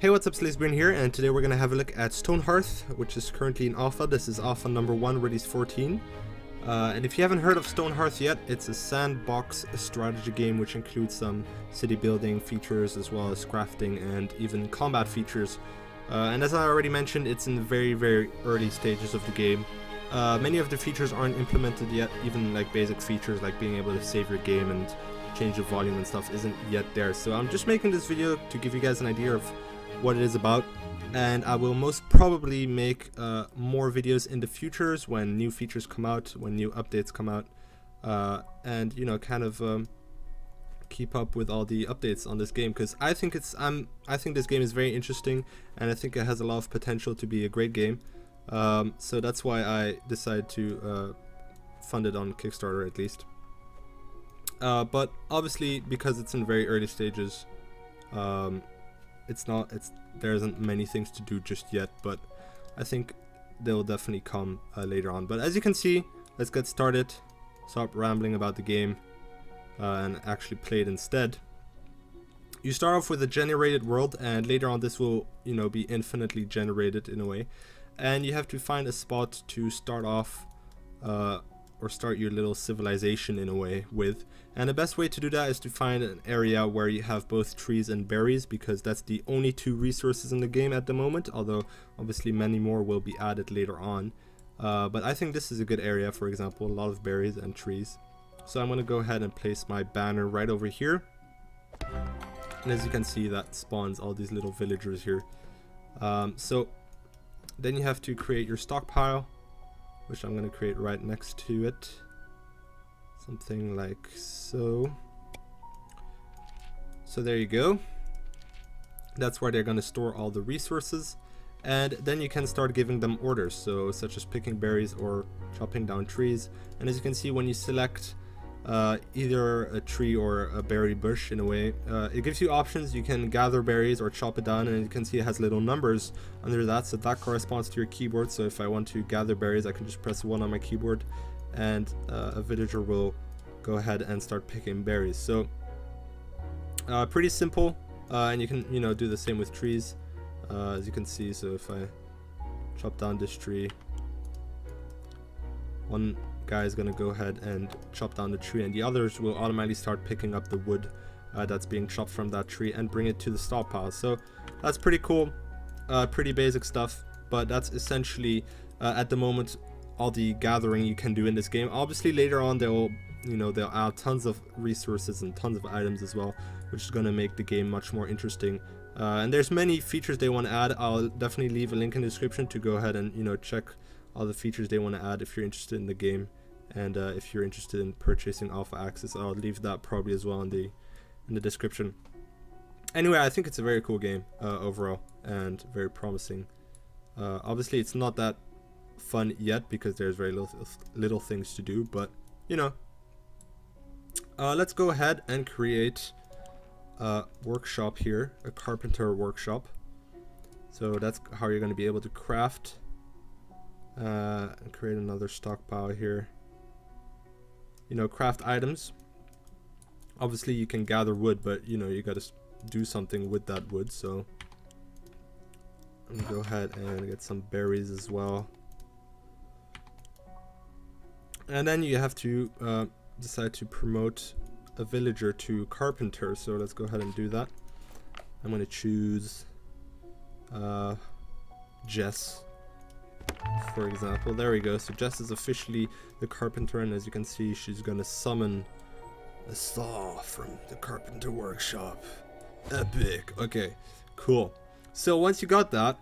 Hey, what's up, Sleazebreen here, and today we're going to have a look at Stonehearth, which is currently in alpha. This is alpha number 1, release 14. And if you haven't heard of Stonehearth yet, it's a sandbox strategy game which includes some city building features as well as crafting and even combat features. And as I already mentioned, it's in the very early stages of the game. Many of the features aren't implemented yet, even like basic features like being able to save your game and change the volume and stuff isn't yet there. So I'm just making this video to give you guys an idea of what it is about, and I will most probably make more videos in the futures when new features come out, when new updates come out, and you know, kind of keep up with all the updates on this game, because I think this game is very interesting, and I think it has a lot of potential to be a great game. So that's why I decided to fund it on Kickstarter at least. But obviously, because it's in very early stages, there isn't many things to do just yet, but I think they'll definitely come later on. But as you can see, let's get started, stop rambling about the game, and actually play it instead. You start off with a generated world, and later on this will, you know, be infinitely generated in a way, and you have to find a spot to start off or start your little civilization in a way with. And the best way to do that is to find an area where you have both trees and berries, because that's the only two resources in the game at the moment, although obviously many more will be added later on. But I think this is a good area, for example, a lot of berries and trees. So I'm going to go ahead and place my banner right over here. And as you can see, that spawns all these little villagers here. So then you have to create your stockpile, which I'm going to create right next to it. Something like so. So there you go. That's where they're going to store all the resources. And then you can start giving them orders, so such as picking berries or chopping down trees. And as you can see, when you select either a tree or a berry bush in a way, it gives you options. You can gather berries or chop it down, and you can see it has little numbers under that, so that corresponds to your keyboard. So if I want to gather berries, I can just press 1 on my keyboard, and a villager will go ahead and start picking berries. So pretty simple, and you can, you know, do the same with trees, as you can see. So if I chop down this tree, one guy is going to go ahead and chop down the tree, and the others will automatically start picking up the wood that's being chopped from that tree and bring it to the stockpile. So that's pretty cool, pretty basic stuff, but that's essentially at the moment all the gathering you can do in this game. Obviously later on they'll add tons of resources and tons of items as well, which is going to make the game much more interesting. And there's many features they want to add. I'll definitely leave a link in the description to go ahead and, you know, check all the features they want to add if you're interested in the game, and if you're interested in purchasing alpha access, I'll leave that probably as well in the description. Anyway, I think it's a very cool game overall, and very promising. Obviously it's not that fun yet because there's very little things to do, but you know, let's go ahead and create a workshop here, a carpenter workshop. So that's how you're going to be able to craft and create another stockpile here. You know, craft items. Obviously you can gather wood, but you know, you got to do something with that wood. So I'm gonna go ahead and get some berries as well. And then you have to decide to promote a villager to carpenter. So let's go ahead and do that. I'm gonna choose Jess, for example. There we go. So Jess is officially the carpenter, and as you can see, she's gonna summon a saw from the carpenter workshop. Epic. Okay, cool. So once you got that,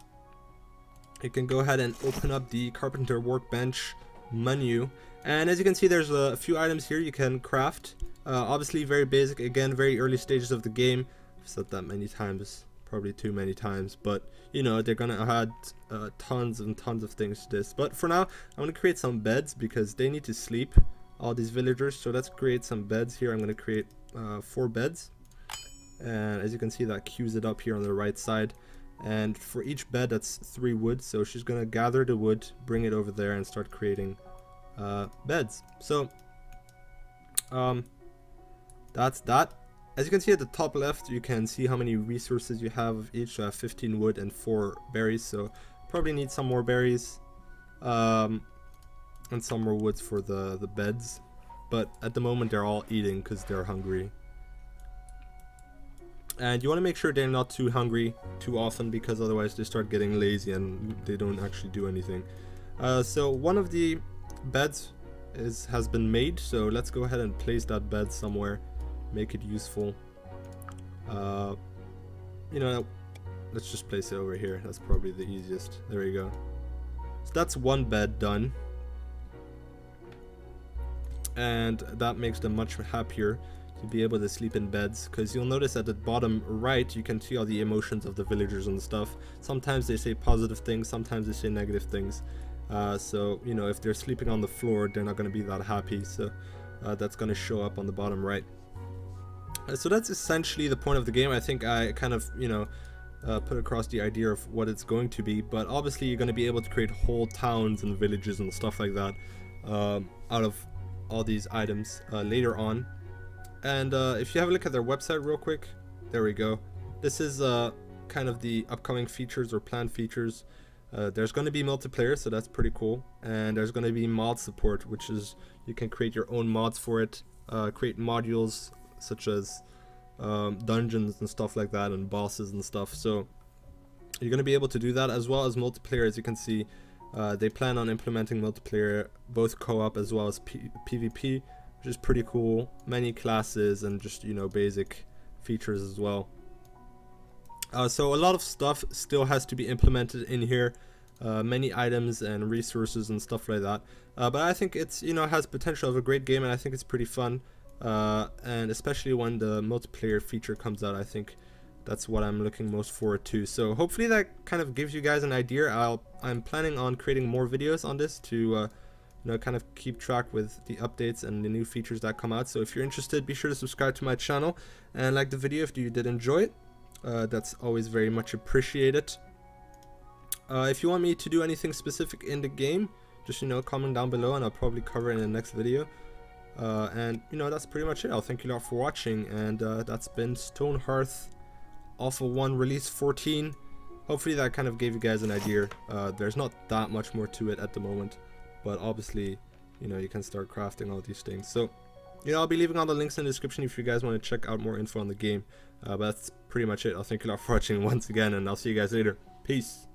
you can go ahead and open up the carpenter workbench menu, and as you can see, there's a few items here you can craft. Obviously very basic, again, very early stages of the game. I've said that many times, probably too many times, but you know, they're gonna add tons and tons of things to this. But for now, I'm gonna create some beds because they need to sleep, all these villagers. So let's create some beds here. I'm gonna create 4 beds, and as you can see, that queues it up here on the right side. And for each bed, that's 3 wood. So she's gonna gather the wood, bring it over there, and start creating beds. So that's that. As you can see at the top left, you can see how many resources you have of each. 15 wood and 4 berries, so probably need some more berries. And some more woods for the beds. But at the moment they're all eating because they're hungry. And you want to make sure they're not too hungry too often, because otherwise they start getting lazy and they don't actually do anything. So one of the beds has been made, so let's go ahead and place that bed somewhere, make it useful. You know, let's just place it over here. That's probably the easiest. There you go. So that's one bed done, and that makes them much happier to be able to sleep in beds, because you'll notice at the bottom right you can see all the emotions of the villagers and stuff. Sometimes they say positive things, sometimes they say negative things. So you know, if they're sleeping on the floor, they're not going to be that happy, so that's going to show up on the bottom right. So that's essentially the point of the game. I think I kind of, you know, put across the idea of what it's going to be, but obviously you're going to be able to create whole towns and villages and stuff like that out of all these items later on. And if you have a look at their website real quick, there we go. This is kind of the upcoming features or planned features. There's going to be multiplayer, so that's pretty cool. And there's going to be mod support, which is you can create your own mods for it, create modules such as dungeons and stuff like that, and bosses and stuff. So you're going to be able to do that, as well as multiplayer. As you can see, they plan on implementing multiplayer, both co-op as well as PvP, which is pretty cool. Many classes and just, you know, basic features as well. So a lot of stuff still has to be implemented in here, many items and resources and stuff like that. But I think it's, you know, has potential of a great game, and I think it's pretty fun. And especially when the multiplayer feature comes out, I think that's what I'm looking most forward to. So hopefully that kind of gives you guys an idea. I'm planning on creating more videos on this to you know, kind of keep track with the updates and the new features that come out. So if you're interested, be sure to subscribe to my channel and like the video if you did enjoy it. That's always very much appreciated. If you want me to do anything specific in the game, just, you know, comment down below and I'll probably cover it in the next video. And you know, that's pretty much it. I'll thank you a lot for watching, and that's been Stonehearth Alpha 1 Release 14. Hopefully that kind of gave you guys an idea. There's not that much more to it at the moment, but obviously, you know, you can start crafting all these things. So, you know, I'll be leaving all the links in the description if you guys want to check out more info on the game. But that's pretty much it. I'll thank you a lot for watching once again, and I'll see you guys later. Peace.